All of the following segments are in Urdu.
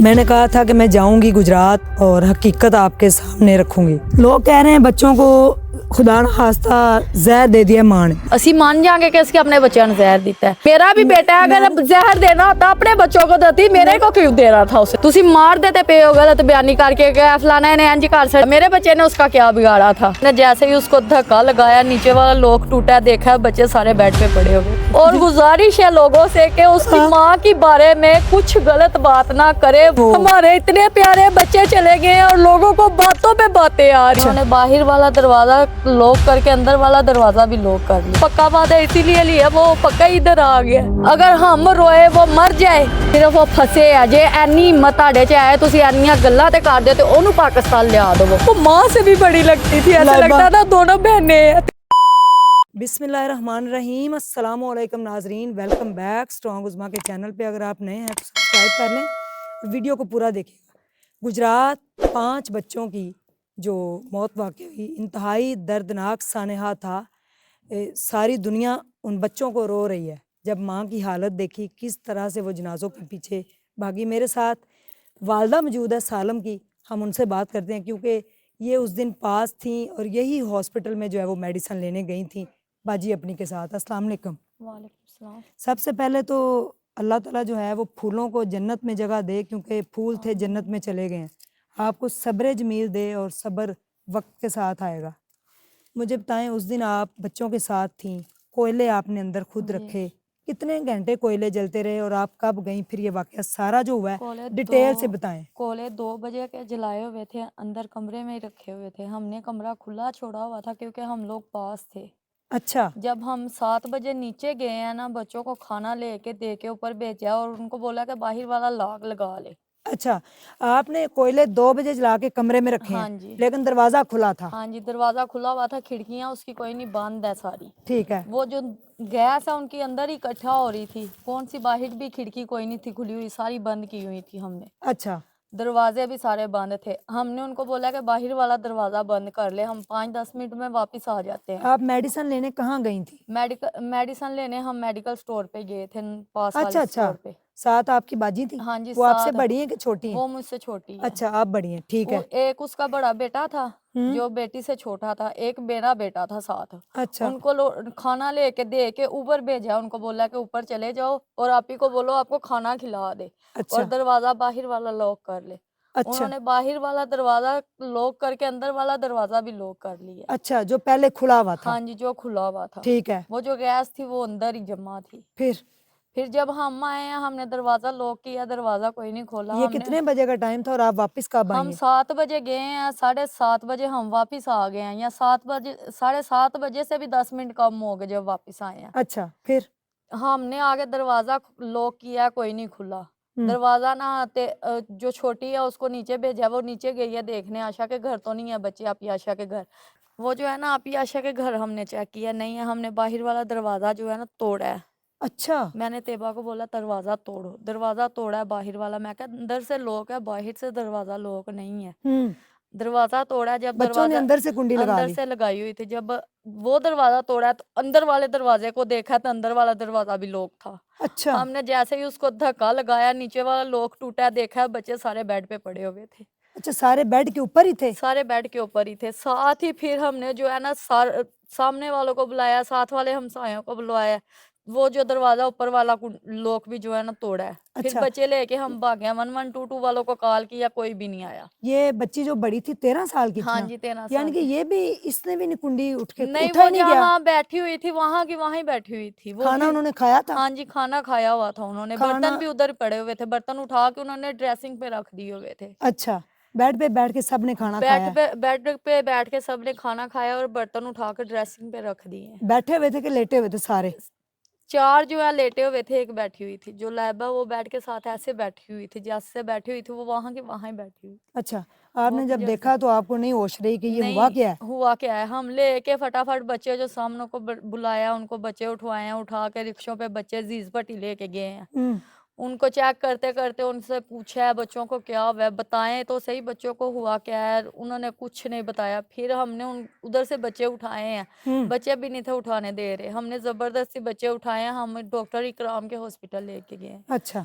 میں نے کہا تھا کہ میں جاؤں گی گجرات اور حقیقت آپ کے سامنے رکھوں گی. لوگ کہہ رہے ہیں بچوں کو خدا نخواستہ زہر دے دیا ماں نے. اسی مان جائیں گے کہ اس کے اپنے بچوں نے زہر دیتا ہے. میرا بھی بیٹا ہے, اگر زہر دینا ہوتا اپنے بچوں کو دیتی, میرے کو کیوں دے رہا تھا اسے؟ تسی مار دیتے پے ہو غلط بیانی کر کے کہ فلانا نے انج کر سکتا. میرے بچے نے اس کا کیا بگاڑا تھا؟ نے جیسے ہی اس کو دھکا لگایا, نیچے والا لوک ٹوٹا, دیکھا بچے سارے بیڈ پہ پڑے ہوئے. اور گزارش ہے لوگوں سے کہ اس کی ماں کے بارے میں کچھ غلط بات نہ کرے. ہمارے اتنے پیارے بچے چلے گئے اور لوگوں کو باتوں پہ باتیں آ رہی. انہوں نے باہر والا دروازہ لوک کر کے اندر والا دروازہ بھی لوک کر لیا. پکا وعدہ اسی لیے لیا, وہ پکا ادھر آ گیا. اگر ہم روئے وہ مر جائے, صرف وہ پھنسے ہے. جے اینی ہمت تہاڈے چ ہے تسی اینیاں گلاں تے کر دے تے اونوں پاکستان لیا دو. وہ ماں سے بھی بڑی لگتی تھی, ایسا لگتا تھا دونوں بہنیں ہیں. بسم اللہ الرحمن الرحیم. السلام علیکم ناظرین, ویلکم بیک اسٹرانگ عظما کے چینل پہ. اگر آپ نئے ہیں تو سبسکرائب کر لیں, ویڈیو کو پورا دیکھیں گا. گجرات 5 بچوں کی جو موت واقع ہوئی, انتہائی دردناک سانحہ تھا. ساری دنیا ان بچوں کو رو رہی ہے. جب ماں کی حالت دیکھی کس طرح سے وہ جنازوں کے پیچھے بھاگی. میرے ساتھ والدہ موجود ہے سالم کی, ہم ان سے بات کرتے ہیں کیونکہ یہ اس دن پاس تھیں اور یہی ہاسپٹل میں جو ہے وہ میڈیسن لینے گئی تھیں باجی اپنی کے ساتھ. السلام علیکم. وعلیکم السلام. سب سے پہلے تو اللہ تعالیٰ جو ہے وہ پھولوں کو جنت میں جگہ دے, کیونکہ پھول تھے جنت میں چلے گئے ہیں. آپ کو صبر جمیل دے, اور صبر وقت کے ساتھ آئے گا. مجھے بتائیں, اس دن آپ بچوں کے ساتھ تھیں, کوئلے آپ نے اندر خود رکھے, کتنے گھنٹے کوئلے جلتے رہے اور آپ کب گئیں؟ پھر یہ واقعہ سارا جو ہوا ہے ڈیٹیل سے بتائیں. کولے 2 بجے کے جلائے ہوئے تھے, اندر کمرے میں ہی رکھے ہوئے تھے. ہم نے کمرہ کھلا چھوڑا ہوا تھا کیونکہ ہم لوگ پاس تھے. اچھا, جب ہم 7 بجے نیچے گئے ہیں نا, بچوں کو کھانا لے کے دے کے اوپر بھیجا اور ان کو بولا کہ باہر والا لاک لگا لے. اچھا, آپ نے کوئلے 2 بجے جلا کے کمرے میں رکھے ہیں, ہاں جی, لیکن دروازہ کھلا تھا. ہاں جی, دروازہ کھلا ہوا تھا, کھڑکیاں اس کی کوئی نہیں, بند ہے ساری. ٹھیک ہے. وہ جو گیس ہے ان کی اندر ہی اکٹھا ہو رہی تھی. کون سی باہر بھی کھڑکی کوئی نہیں تھی کھلی ہوئی, ساری بند کی ہوئی تھی ہم نے. اچھا, دروازے بھی سارے بند تھے. ہم نے ان کو بولا کہ باہر والا دروازہ بند کر لے, ہم 5-10 منٹ میں واپس آ جاتے ہیں. آپ میڈیسن لینے کہاں گئی تھی؟ میڈیسن لینے ہم میڈیکل سٹور پہ گئے تھے, پاس والے اچھا اچھا, سٹور پہ. ساتھ آپ کی باجی تھی؟ ہاں جی, وہ آپ سے 7. بڑی ہیں کہ چھوٹی ہیں؟ وہ مجھ سے چھوٹی ہے. اچھا, آپ بڑی ہیں, ٹھیک ہے. ایک اس کا بڑا بیٹا تھا ہوں, جو بیٹی سے چھوٹا تھا, ایک میرا بیٹا تھا ساتھ. اچھا ان کو کھانا لے کے دے کے اوپر بھیجا, ان کو بولا کہ اوپر چلے جاؤ اور آپ ہی کو بولو آپ کو کھانا کھلا دے, اور اچھا دروازہ باہر والا لاک کر لے. اچھا انہوں نے باہر والا دروازہ لوک کر کے اندر والا دروازہ بھی لوک کر لیا. اچھا, جو پہلے کھلا ہوا تھا. ہاں جی, جو کھلا ہوا تھا. ٹھیک ہے. وہ جو گیس تھی وہ اندر ہی جمع تھی. پھر جب ہم آئے ہیں, ہم نے دروازہ لوک کیا, دروازہ کوئی نہیں کھولا. یہ ہم نے کتنے بجے کا ٹائم تھا اور آپ واپس کب آئی ہم ہیں؟ 7 بجے گئے ہیں, 7:30 بجے ہم واپس آ گئے ہیں, یا 7 بجے 7:30 بجے سے بھی 10 منٹ کم ہو گئے جب واپس آئے ہیں. اچھا, پھر ہم نے آگے دروازہ لوک کیا, کوئی نہیں کھلا. دروازہ نہ آتے, جو چھوٹی ہے اس کو نیچے بھیجا, وہ نیچے گئی ہے دیکھنے آشا کے گھر تو نہیں ہے بچے, آپ آشا کے گھر. وہ جو ہے نا آپ آشا کے گھر ہم نے چیک کیا, نہیں ہے. ہم نے باہر والا دروازہ جو ہے نا توڑا ہے. اچھا, میں نے طیبہ کو بولا دروازہ توڑو, دروازہ توڑا ہے باہر والا. میں کہا اندر سے لوک ہے, باہر سے دروازہ لوک نہیں ہے. دروازہ توڑا, جب بچوں نے دروازہ اندر سے کنڈی لگا اندر لی. سے لگائی ہوئی تھی, جب وہ دروازہ توڑا تو اندر والے دروازے کو دیکھا تو اندر والا دروازہ بھی لوک تھا. اچھا, ہم نے جیسے ہی اس کو دھکا لگایا, نیچے والا لوک ٹوٹا, دیکھا بچے سارے بیڈ پہ پڑے ہوئے تھے. اچھا, سارے بیڈ کے اوپر ہی تھے؟ سارے بیڈ کے اوپر ہی تھے. ساتھ ہی پھر ہم نے جو ہے نا سامنے والوں کو بلایا, ساتھ والے ہمسایوں کو بلوایا. وہ جو دروازہ اوپر والا لوک بھی جو ہے نا توڑا ہے. پھر اچھا, بچے لے کے ہم بھاگے, 1122 والوں کو کال کیا, کوئی بھی نہیں آیا. یہ بچی جو بڑی تھی 13 سال کی تھی ہاں نا, جی, 13 یعنی سال کہ کی. یہ بھی اس نے بھی نہیں کنڈی اٹھ کے نہیں, اٹھا وہ ہی نہیں گیا. جہاں بیٹھی ہوئی تھی وہاں کی وہیں بیٹھی ہوئی تھی. وہ کھانا بھی انہوں نے کھایا تھا؟ ہاں جی, کھانا کھایا ہوا تھا انہوں نے. کھانا برتن بھی ادھر پڑے ہوئے تھے, برتن اٹھا کے انہوں نے ڈریسنگ پہ رکھ دیے ہوئے تھے. اچھا, بیڈ پہ بیٹھ کے سب نے کھانا کھایا؟ بیڈ پہ بیٹھ کے سب نے کھانا کھایا اور برتن اٹھا کے ڈریسنگ پہ رکھ دیے. بیٹھے ہوئے تھے کہ لیٹے ہوئے تھے سارے؟ 4 جو ہے لیٹے ہوئے تھے, ایک بیٹھی ہوئی تھی. جو لائبہ وہ بیڈ کے ساتھ ایسے بیٹھی ہوئی تھی, جیسے بیٹھی ہوئی تھی وہ وہاں کی وہاں ہی بیٹھی ہوئی. اچھا, آپ وہ نے بھی جب جیسے دیکھا تو آپ کو نہیں ہوش رہی کہ یہ ہوا نہیں کیا ہے؟ ہوا کیا ہے. ہم لے کے فٹافٹ بچے جو سامنے کو بلایا, ان کو بچے اٹھوائے ہیں, اٹھا کے رکشوں پہ بچے زیز پٹی لے کے گئے ہیں. ان کو چیک کرتے کرتے ان سے پوچھا ہے بچوں کو کیا ہوا ہے, بتائیں تو صحیح بچوں کو ہوا کیا ہے. انہوں نے کچھ نہیں بتایا. پھر ہم نے ادھر سے بچے اٹھائے ہیں, بچے بھی نہیں تھے اٹھانے دے رہے. ہم نے زبردستی بچے اٹھائے ہیں, ہم ڈاکٹر اکرام کے ہاسپٹل لے کے گئے. اچھا,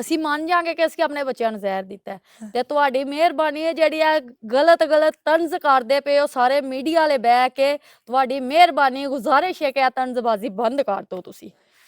ਅਸੀਂ ਮੰਨ ਜਾਾਂਗੇ ਕਿ ਅਸੀਂ ਆਪਣੇ ਬੱਚਿਆਂ ਨੂੰ ਜ਼ਹਿਰ ਦਿੱਤਾ ਹੈ। ਤੇ ਤੁਹਾਡੀ ਮਿਹਰਬਾਨੀ ਹੈ ਜਿਹੜੀ ਆ ਗਲਤ ਤੰਜ਼ ਕਰਦੇ ਪਏ ਹੋ ਸਾਰੇ ਮੀਡੀਆ ਵਾਲੇ ਬਹਿ ਕੇ, ਤੁਹਾਡੀ ਮਿਹਰਬਾਨੀ ਗੁਜ਼ਾਰਿਸ਼ ਹੈ ਕਿ ਆ ਤੰਜ਼ਬਾਜ਼ੀ ਬੰਦ ਕਰ ਦਿਓ ਤੁਸੀਂ।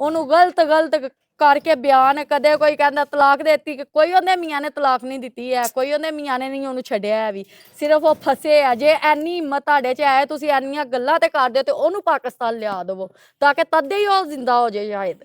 ਉਹਨੂੰ ਗਲਤ ਕਰਕੇ ਬਿਆਨ, ਕਦੇ ਕੋਈ ਕਹਿੰਦਾ ਤਲਾਕ ਦੇਤੀ, ਕੋਈ ਉਹਦੇ ਮੀਆਂ ਨੇ ਤਲਾਕ ਨਹੀਂ ਦਿੱਤੀ ਹੈ, ਕੋਈ ਉਹਦੇ ਮੀਆਂ ਨੇ ਨਹੀਂ ਉਹਨੂੰ ਛੱਡਿਆ ਹੈ ਵੀ, ਸਿਰਫ ਉਹ ਫਸੇ ਆ। ਜੇ ਐਨੀ ਹਿੰਮਤ ਤੁਹਾਡੇ 'ਚ ਹੈ, ਤੁਸੀਂ ਐਨੀਆਂ ਗੱਲਾਂ ਤੇ ਕਰਦੇ ਹੋ, ਤੇ ਉਹਨੂੰ ਪਾਕਿਸਤਾਨ ਲਿਆ ਦੇਵੋ ਤਾਂ ਕਿ ਤਦੇ ਹੀ ਉਹ ਜ਼ਿੰਦਾ ਹੋ ਜਾਏ ਸ਼ਾਇਦ।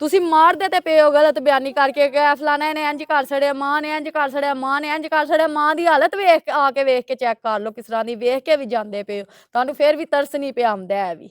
ਤੁਸੀਂ ਮਾਰਦੇ ਤੇ ਪਏ ਹੋ ਗਲਤ ਬਿਆਨੀ ਕਰਕੇ ਕਿ ਫਲਾਣਾ ਨੇ ਇੰਜ ਕਰ ਛੜਿਆ, ਮਾਂ ਨੇ ਇੰਜ ਕਰ ਛੜਿਆ, ਮਾਂ ਨੇ ਇੰਜ ਕਰ ਛੜਿਆ। ਮਾਂ ਦੀ ਹਾਲਤ ਵੇਖ ਆ ਕੇ ਵੇਖ ਕੇ ਚੈੱਕ ਕਰ ਲਓ ਕਿਸ ਤਰ੍ਹਾਂ ਦੀ, ਵੇਖ ਕੇ ਵੀ ਜਾਂਦੇ ਪਏ ਹੋ, ਤੁਹਾਨੂੰ ਫੇਰ ਵੀ ਤਰਸ ਨਹੀਂ ਪਿਆ ਆਉਂਦਾ ਹੈ ਵੀ।